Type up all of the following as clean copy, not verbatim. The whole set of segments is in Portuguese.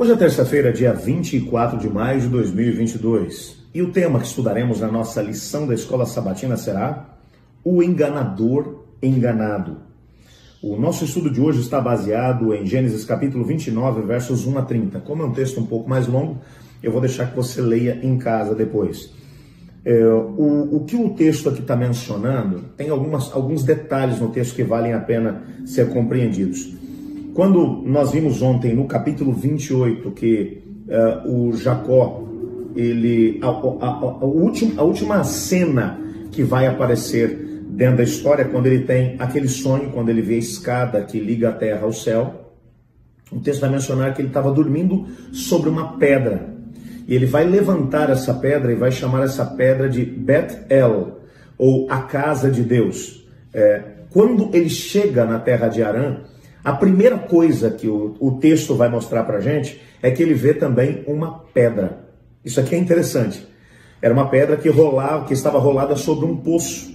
Hoje é terça-feira, dia 24 de maio de 2022, e o tema que estudaremos na nossa lição da Escola Sabatina será o enganador enganado. O nosso estudo de hoje está baseado em Gênesis capítulo 29, versos 1 a 30. Como é um texto um pouco mais longo, eu vou deixar que você leia em casa depois. O que o texto aqui está mencionando, tem alguns detalhes no texto que valem a pena ser compreendidos. Quando nós vimos ontem no capítulo 28 que o Jacó, a última cena que vai aparecer dentro da história, quando ele tem aquele sonho, quando ele vê a escada que liga a terra ao céu, o texto vai mencionar que ele estava dormindo sobre uma pedra. E ele vai levantar essa pedra e vai chamar essa pedra de Bet-El, ou a casa de Deus. Quando ele chega na terra de Harã, a primeira coisa que o texto vai mostrar para a gente é que ele vê também uma pedra. Isso aqui é interessante. Era uma pedra que estava rolada sobre um poço.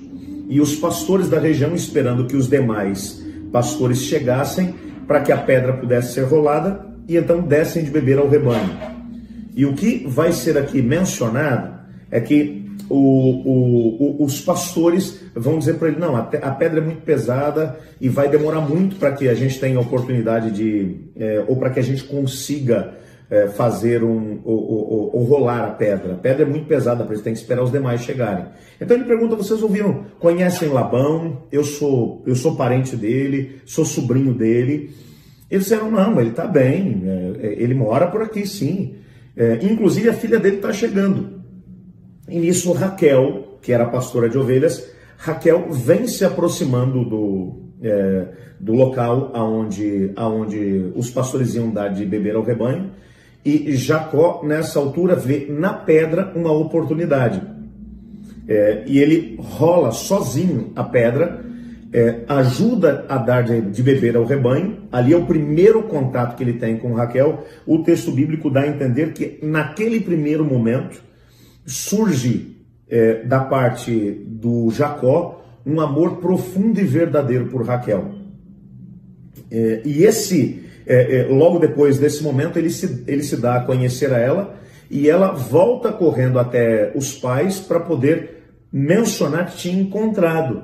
E os pastores da região esperando que os demais pastores chegassem para que a pedra pudesse ser rolada e então dessem de beber ao rebanho. E o que vai ser aqui mencionado é que os pastores vão dizer para ele, não, a pedra é muito pesada e vai demorar muito para que a gente tenha a oportunidade ou para que a gente consiga fazer ou rolar a pedra. A pedra é muito pesada, por isso tem que esperar os demais chegarem. Então ele pergunta, vocês ouviram, conhecem Labão? Eu sou parente dele, sou sobrinho dele. Eles disseram, não, ele está bem, ele mora por aqui sim. Inclusive a filha dele está chegando. E nisso Raquel, que era pastora de ovelhas, Raquel vem se aproximando do local aonde os pastores iam dar de beber ao rebanho, e Jacó nessa altura vê na pedra uma oportunidade. E ele rola sozinho a pedra, ajuda a dar de beber ao rebanho. Ali é o primeiro contato que ele tem com Raquel. O texto bíblico dá a entender que naquele primeiro momento surge da parte do Jacó um amor profundo e verdadeiro por Raquel. Logo depois desse momento ele se dá a conhecer a ela, e ela volta correndo até os pais para poder mencionar que tinha encontrado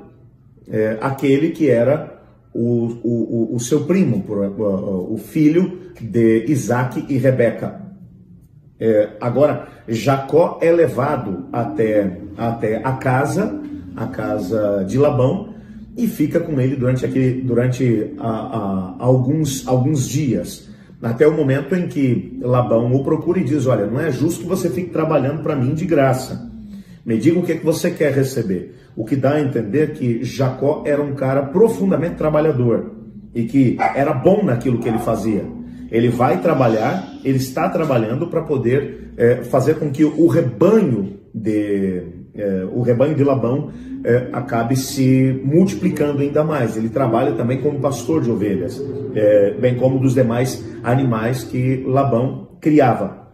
aquele que era o seu primo, o filho de Isaac e Rebeca. Agora, Jacó é levado até a casa de Labão, e fica com ele durante alguns dias, até o momento em que Labão o procura e diz, olha, não é justo que você fique trabalhando para mim de graça, me diga o que você quer receber. O que dá a entender que Jacó era um cara profundamente trabalhador, e que era bom naquilo que ele fazia. Ele vai trabalhar, ele está trabalhando para poder fazer com que o rebanho de Labão acabe se multiplicando ainda mais. Ele trabalha também como pastor de ovelhas, bem como dos demais animais que Labão criava.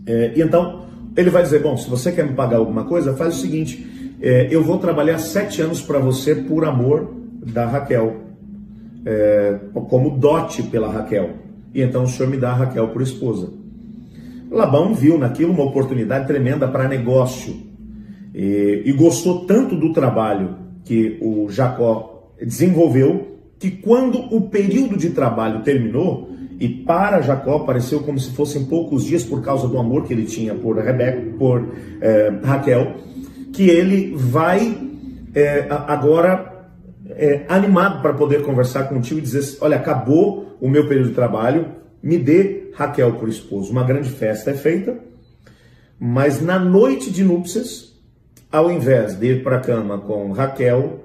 E então ele vai dizer, bom, se você quer me pagar alguma coisa, faz o seguinte, eu vou trabalhar 7 anos para você por amor da Raquel, como dote pela Raquel. E então o senhor me dá a Raquel por esposa. Labão viu naquilo uma oportunidade tremenda para negócio. E gostou tanto do trabalho que o Jacó desenvolveu, que quando o período de trabalho terminou, e para Jacó pareceu como se fossem poucos dias por causa do amor que ele tinha por Raquel, que ele vai agora animado para poder conversar com o tio e dizer, olha, acabou o meu período de trabalho, me dê Raquel por esposo. Uma grande festa é feita, mas na noite de núpcias, ao invés de ir para a cama com Raquel,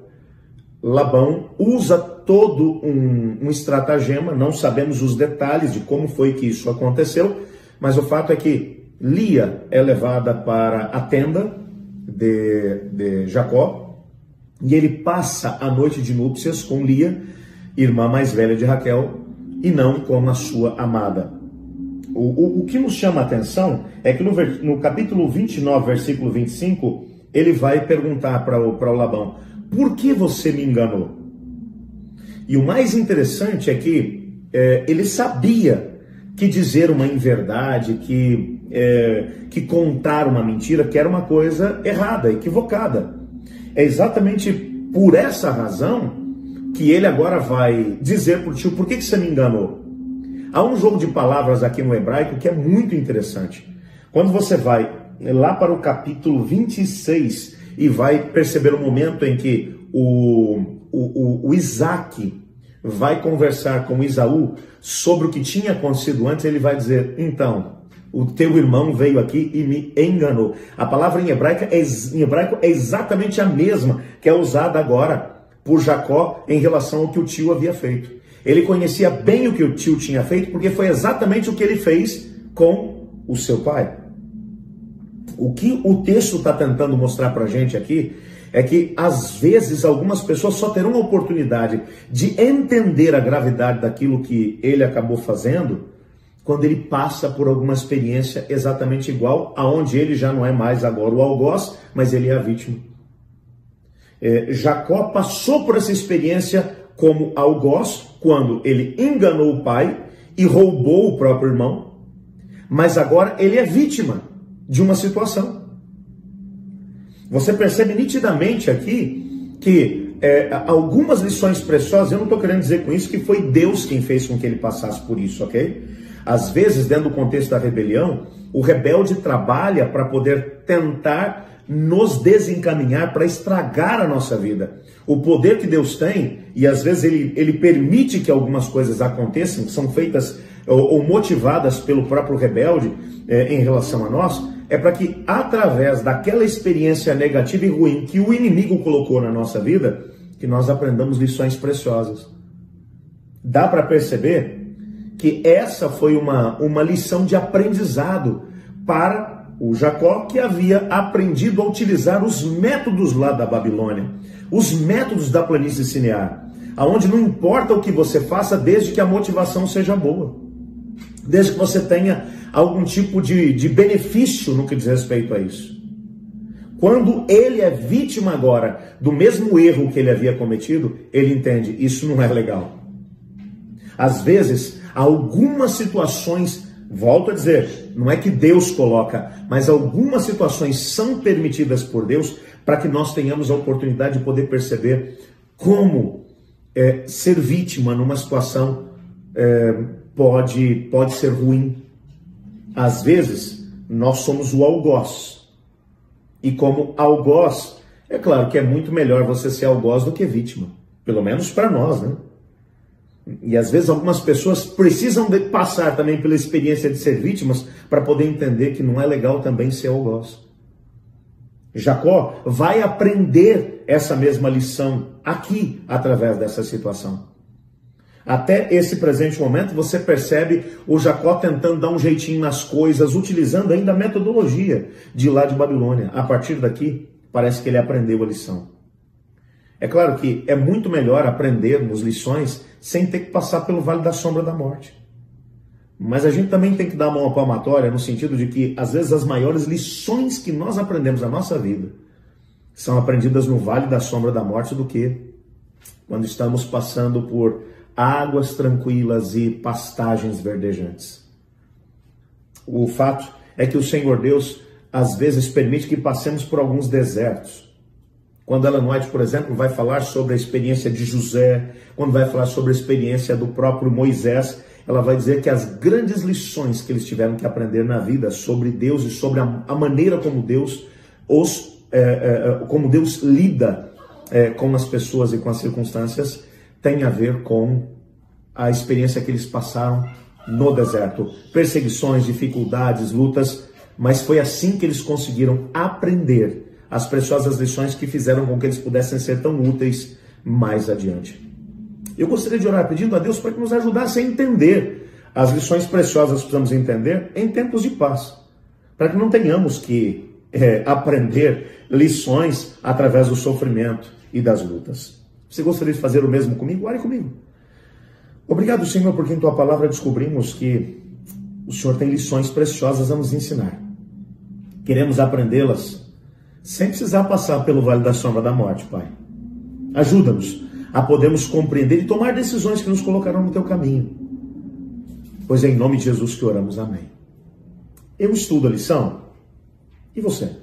Labão usa todo um estratagema. Não sabemos os detalhes de como foi que isso aconteceu, mas o fato é que Lia é levada para a tenda de Jacó, e ele passa a noite de núpcias com Lia, irmã mais velha de Raquel, e não com a sua amada. O que nos chama a atenção é que no capítulo 29, versículo 25, ele vai perguntar para o Labão, por que você me enganou? E o mais interessante é que ele sabia que dizer uma inverdade, que contar uma mentira, que era uma coisa errada, equivocada. É exatamente por essa razão que ele agora vai dizer para o tio: por que você me enganou? Há um jogo de palavras aqui no hebraico que é muito interessante. Quando você vai lá para o capítulo 26 e vai perceber o momento em que o Isaac vai conversar com Esaú sobre o que tinha acontecido antes, ele vai dizer: então, o teu irmão veio aqui e me enganou. A palavra em hebraico é exatamente a mesma que é usada agora por Jacó em relação ao que o tio havia feito. Ele conhecia bem o que o tio tinha feito, porque foi exatamente o que ele fez com o seu pai. O que o texto está tentando mostrar para a gente aqui é que, às vezes, algumas pessoas só terão a oportunidade de entender a gravidade daquilo que ele acabou fazendo quando ele passa por alguma experiência exatamente igual, aonde ele já não é mais agora o algoz, mas ele é a vítima. Jacó passou por essa experiência como algoz, quando ele enganou o pai e roubou o próprio irmão, mas agora ele é vítima de uma situação. Você percebe nitidamente aqui que algumas lições preciosas, eu não estou querendo dizer com isso que foi Deus quem fez com que ele passasse por isso, ok? Às vezes, dentro do contexto da rebelião, o rebelde trabalha para poder tentar nos desencaminhar, para estragar a nossa vida. O poder que Deus tem, e às vezes ele permite que algumas coisas aconteçam, que são feitas ou motivadas pelo próprio rebelde em relação a nós, é para que, através daquela experiência negativa e ruim que o inimigo colocou na nossa vida, que nós aprendamos lições preciosas. Dá para perceber que essa foi uma lição de aprendizado para o Jacó, que havia aprendido a utilizar os métodos lá da Babilônia, os métodos da planície Sinear, aonde não importa o que você faça, desde que a motivação seja boa, desde que você tenha algum tipo de benefício no que diz respeito a isso. Quando ele é vítima agora do mesmo erro que ele havia cometido, ele entende: isso não é legal. Às vezes, algumas situações, volto a dizer, não é que Deus coloca, mas algumas situações são permitidas por Deus para que nós tenhamos a oportunidade de poder perceber como ser vítima numa situação pode ser ruim. Às vezes, nós somos o algoz. E como algoz, é claro que é muito melhor você ser algoz do que vítima. Pelo menos para nós, né? E às vezes algumas pessoas precisam passar também pela experiência de ser vítimas para poder entender que não é legal também ser algoz. Jacó vai aprender essa mesma lição aqui, através dessa situação. Até esse presente momento você percebe o Jacó tentando dar um jeitinho nas coisas, utilizando ainda a metodologia de lá de Babilônia. A partir daqui, parece que ele aprendeu a lição. É claro que é muito melhor aprendermos lições sem ter que passar pelo vale da sombra da morte. Mas a gente também tem que dar uma palmatória no sentido de que, às vezes, as maiores lições que nós aprendemos na nossa vida são aprendidas no vale da sombra da morte do que quando estamos passando por águas tranquilas e pastagens verdejantes. O fato é que o Senhor Deus, às vezes, permite que passemos por alguns desertos. Quando Ellen White, por exemplo, vai falar sobre a experiência de José, quando vai falar sobre a experiência do próprio Moisés, ela vai dizer que as grandes lições que eles tiveram que aprender na vida sobre Deus e sobre a maneira como Deus lida com as pessoas e com as circunstâncias, tem a ver com a experiência que eles passaram no deserto. Perseguições, dificuldades, lutas, mas foi assim que eles conseguiram aprender as preciosas lições que fizeram com que eles pudessem ser tão úteis mais adiante. Eu gostaria de orar pedindo a Deus para que nos ajudasse a entender as lições preciosas que precisamos entender em tempos de paz, para que não tenhamos que aprender lições através do sofrimento e das lutas. Você gostaria de fazer o mesmo comigo? Ore comigo. Obrigado, Senhor, porque em Tua palavra descobrimos que o Senhor tem lições preciosas a nos ensinar. Queremos aprendê-las sem precisar passar pelo vale da sombra da morte, Pai. Ajuda-nos a podermos compreender e tomar decisões que nos colocarão no Teu caminho. Pois é em nome de Jesus que oramos, amém. Eu estudo a lição, e você?